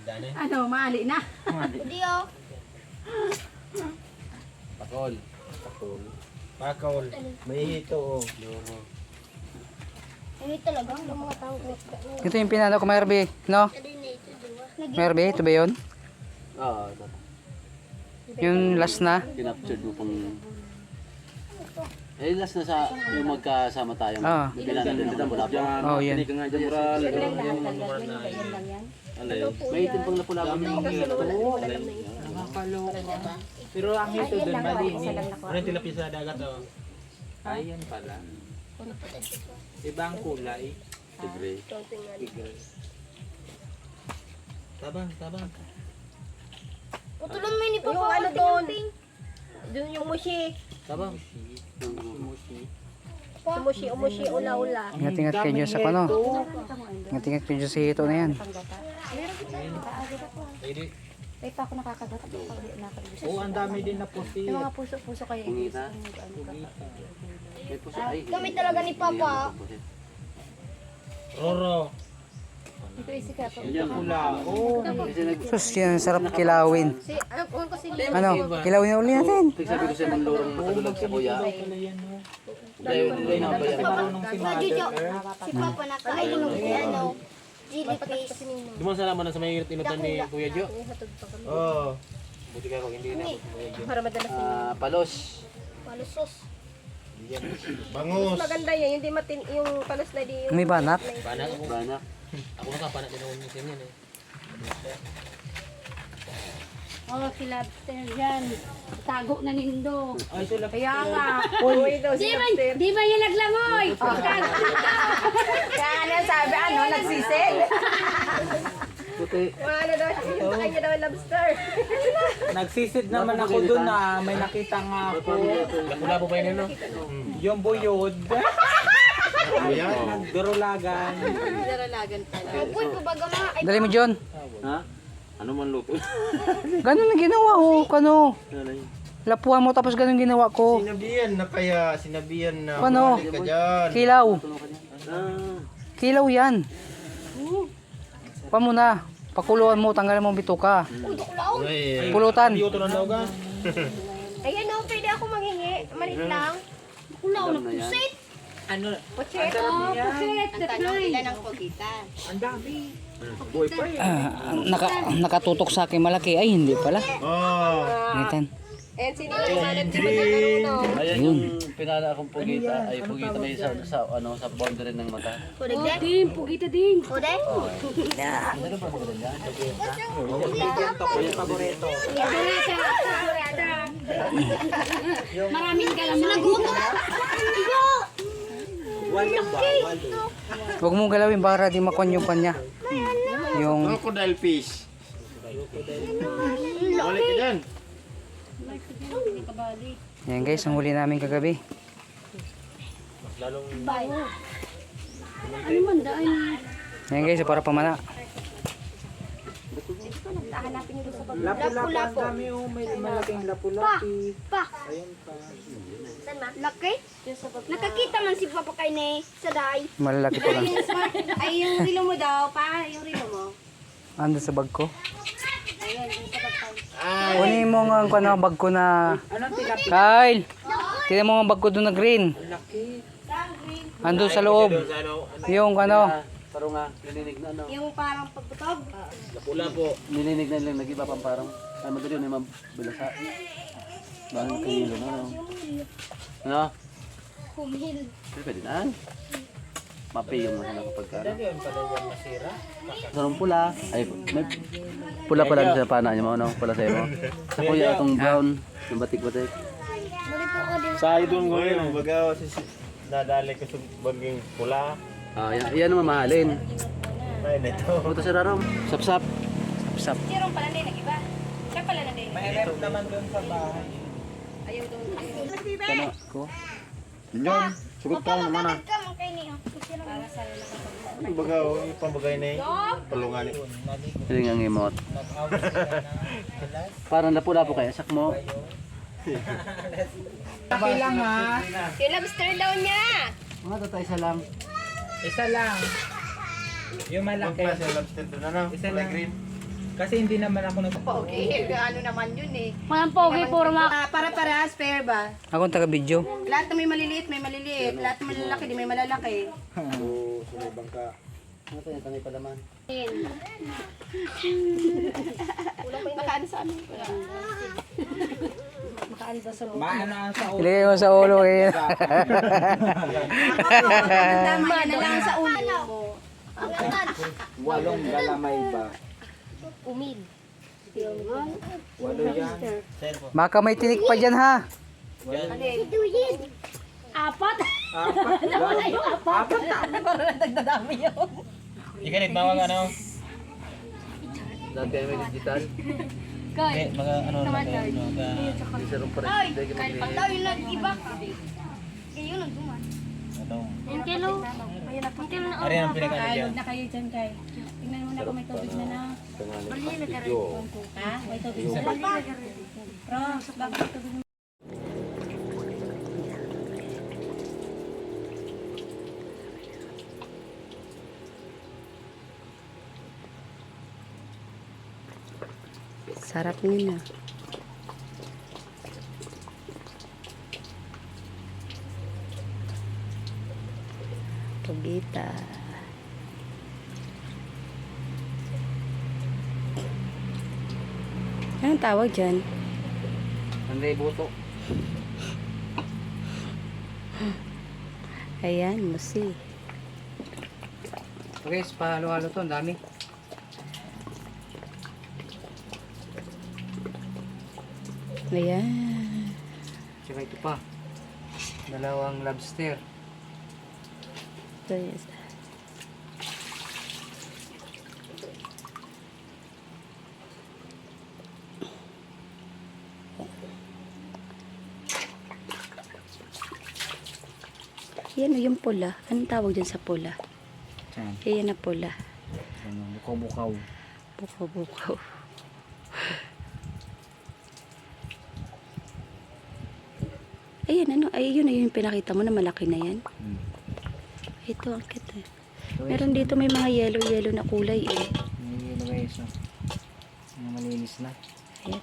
Ano, maali na. Hindi oh. Pakol. Pakol. May hito oh. Hindi talaga. Mga tao. Ito yung pinano ko, Merby, no? Merby, ito ba yun? Oo. Yung last na? Kinaptured mo pang... Eh, last na sa yung magkasama tayo. Ah. Bigla na din wala pa. Oh, yan. Hindi ka nga dyan, moral. May itim pang lapula-pula. Nakakaloka. Pero ang hito doon malinis. Ano yung tilapia sa dagat oh? Ayan pala. Ibang kulay. Tigre. Tabang. Putulon mo yun Yung ano doon. Doon yung mushi. Tabang. Umushi, ula-ula. Ingat-ingat kayo dyan sa kano. Ingat-ingat kayo dyan sa hito na yan. Pwede. Ay, pa ako nakakagat. Oo, ang dami din na pusi. Yung mga puso-puso kayo. Pungita. May puso. Ay. Gamit talaga ni Papa. Roro. Ito isi ka po. Yan pula. Oo. Sus, yan, sarap kilawin. Si, ano ko si Ano, kilawin na uli natin. Sabi ko sa manlurong makadulag sa kuya. Hindi na ba yan? Marunong si Jojo, Mother. si Papa nakain ng ano, jellyfish. Dumang salamat na sa may inutan ni Kuya Jo. Oo. Buti ka kung hindi na Kuya Jo. para madalas yun. Palos. Palusos. Bangus. Maganda yan, hindi matin yung palos na di yung May banat. Panak ako. Banak. Ako nakapanak din ako minsan yan eh. Oh, si lobster yan. Tago na nindo. Ay, ito lang. Kaya nga. Uy, daw si Lobster. Di ba yan naglangoy? Kaya ano sabi, ano, nagsisil. Puti. Ano daw, sa kanya daw lobster. Nagsisid naman ako doon na may nakita nga ako. Wala po ba yun no? Yung buyod. Nagdurulagan. Naralagan pala. Uy, kubaga mga ay Dali mo, John. Ha? Ano man luto? Ganun ang ginawa ko, kano. Lapuan mo tapos ganun ginawa ko. Sinabihan na kaya, sinabihan na. Ano? bumalik ka dyan. Kilaw. Ah. Kilaw yan. Pa mo na. Pakuluan mo, tanggalan mo ang bituka. Ay, Pulutan. Hindi ko ito ng laugan. Ayan o, pwede ako manghingi. Malit lang. kulaw na pusit. Ano? Pochero. Pusit, tatloy. ng kugitan. Ang dami. Boy pa eh. Nakatutok sa akin malaki. Ay, hindi pala. Oh. Ngitan. Ayan, sino yung malit si Pagkaruno? Ayan yung pinala akong pugita. Ay, pugita may sa boundary ng mata. Kude? Din, pugita din. Kude? Maraming galamang. Huwag mong galawin para di makon yung kanya. Yung Crocodile fish. Balik ka dyan. yan guys, ang huli namin kagabi. Lalong Ano man daan? Yan guys, para pamana. Hanapin niyo doon sa pag... lapu-lapu. Ang dami yung may malaking lapu-lapi. Pa, Ayun pa. Saan ma? laki. Nakakita man si Papa kay ne sa day. Malalaki pa lang. Ay, yung rilo mo daw, pa. Yung rilo mo. Ando sa bag ko. Ayun, yung sa pagkain. Ay. Kunin mo nga ang bag ko na... Anong tilapia? Kyle! Tignan mo ang bag ko doon na green. Laki. Ando sa loob. Sa ano? Yung ano. Pero nga, nilinig na ano. Yung parang pagputog. Lapu-lapu. Nilinig na lang, nag-iba pang parang, ay madali yun, may mabilasa. Bakit kanilo na, ano? Ano? Humil. Pwede na. Mapi yung mga kapag ka. Dali yun pala yan masira. Sarong pula. Ay, may pula pala sa pana niyo mo, ano? Pula sa'yo mo. Sa kuya, itong brown, yung batik-batik. Sa idon ko yun. Baga, nadali ko sa baging pula. Ah, yan naman mahalin. Ay, nito. Puto sa rarom. Sap-sap. Sap. Sirong pala din, nag-iba. Siya pala na din. Mahirap naman doon sa bahay. Ayaw doon. Kano ko? Yun, sugot ka naman ah. Ka man kay ni. Para sa lalaki. Baga, yung pambagay na yun. Palungan ni. Hindi nga ngimot. Parang lapu-lapu kaya, sak mo. Laki lang ha. Yung lobster daw niya. Mga tatay isa lang. Isa lang. Yung malaki. Yung lobster doon ano? Isa lang. Green. Kasi hindi naman ako nag... Okay, ano naman yun eh. Walang pogi, puro mga... Para-parehas, fair ba? Ako ang taga-video. Lahat na may maliliit, may maliliit. Lahat na malalaki, di may malalaki. Ano to yung tangay palaman? Baka ano sa amin. Maano ang sa ulo. Ilagay mo sa ulo eh. Tama, yan na lang sa ulo mo. Walong galamay ba? Umid. Walo yan. Baka may tinik pa dyan ha. Apat. Nawala yung apat. Ikanit mga ano? Dati may digital. Kay. Mga ano na kayo. Isa rin pa rin. Hindi ka maglinis. Pagdaw yung nag-iba ka. Kayo nagduman. Ano? Yung kilo. Yung kilo na. Ari ang pinag-ano Ay, dyan. huwag na kayo dyan, Kay. Tingnan mo na kung may tubig na na. Ha? May tubig na. Bro, bakit may tubig na? Sarap nyo na. Pagita. Anong tawag dyan? Anday buto. Ayan, musi. Okay, pahalo-halo to. Ang dami. Ayan. Tsaka ito pa. Dalawang lobster. Ito yes. Yan o, yung pula. Anong tawag dyan sa pula? Diyan. Yan na pula. Bukaw-bukaw. Bukaw-bukaw. Ayan, ano? Ay, yun yung pinakita mo na malaki na yan. Ito, ang kita. Meron dito may mga yellow-yellow na kulay eh. May yelo guys. Oh. Mga malinis na. Ayan.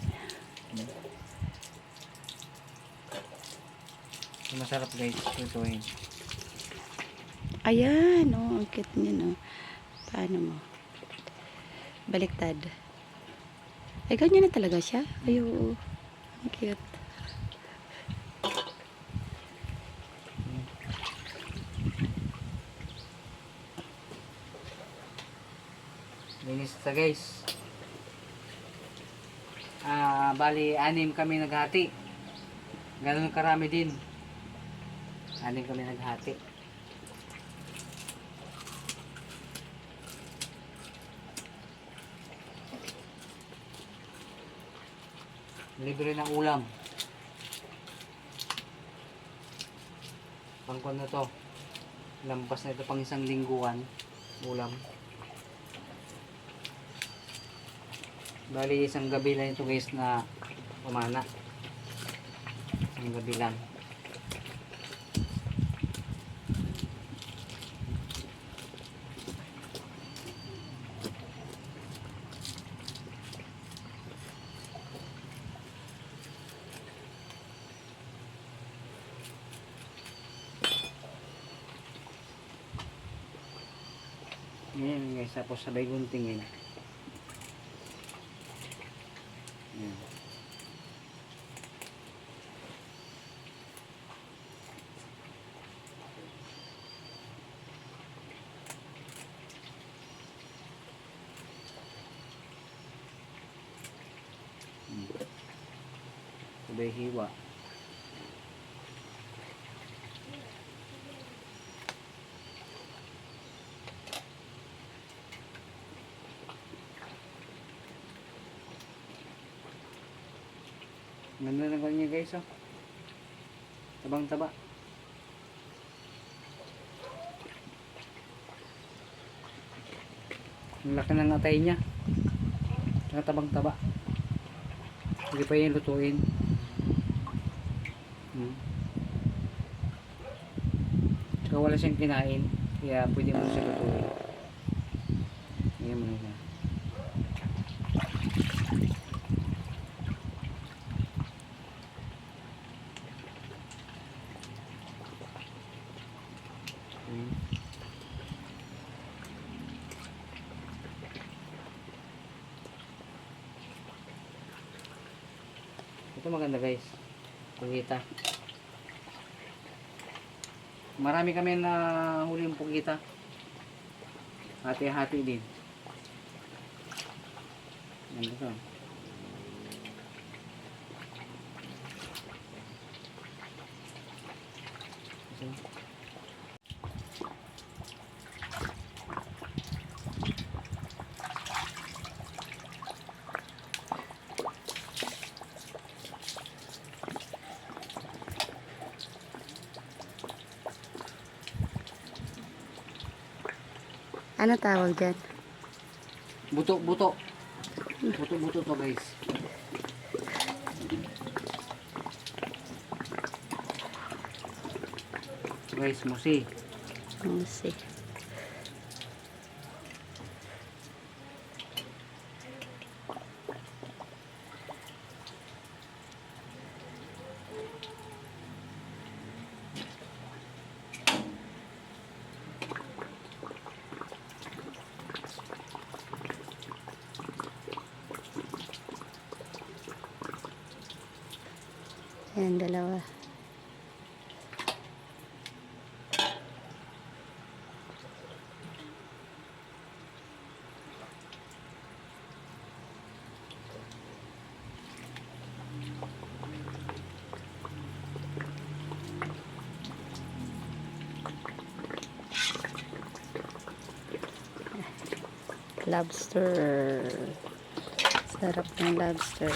Masarap guys. Ito eh. Ayan, oh, ang cute niya, no. Paano mo? Baliktad. Ay, ganyan na talaga siya. Ay, oo. Ang cute. Linis na guys. Bali, 6 kami naghati. Ganun karami din. 6 kami naghati. Libre ng ulam. Pangkon na to. Lampas na ito pang 1 lingguan. Ulam. Bali, 1 gabi lang ito guys na pamana. 1 gabi lang. Ngayon guys, tapos sabay guntingin. Yan. Sabay hiwa. Ganda ng kanya guys, oh. Tabang taba. Ang laki ng atay niya. Tabang taba. Hindi pa yung lutuin. Tsaka wala siyang kinain. Kaya pwede mo siya lutuin. Ayan mo na siya. Ito maganda guys. Pugita. Marami kami na huling pugita. Hati-hati din. Ganda to. Ano tawag dyan? Buto-buto. Buto-buto to guys. Guys, musi. Musi. Ayan, dalawa. Lobster. Sarap ng lobster.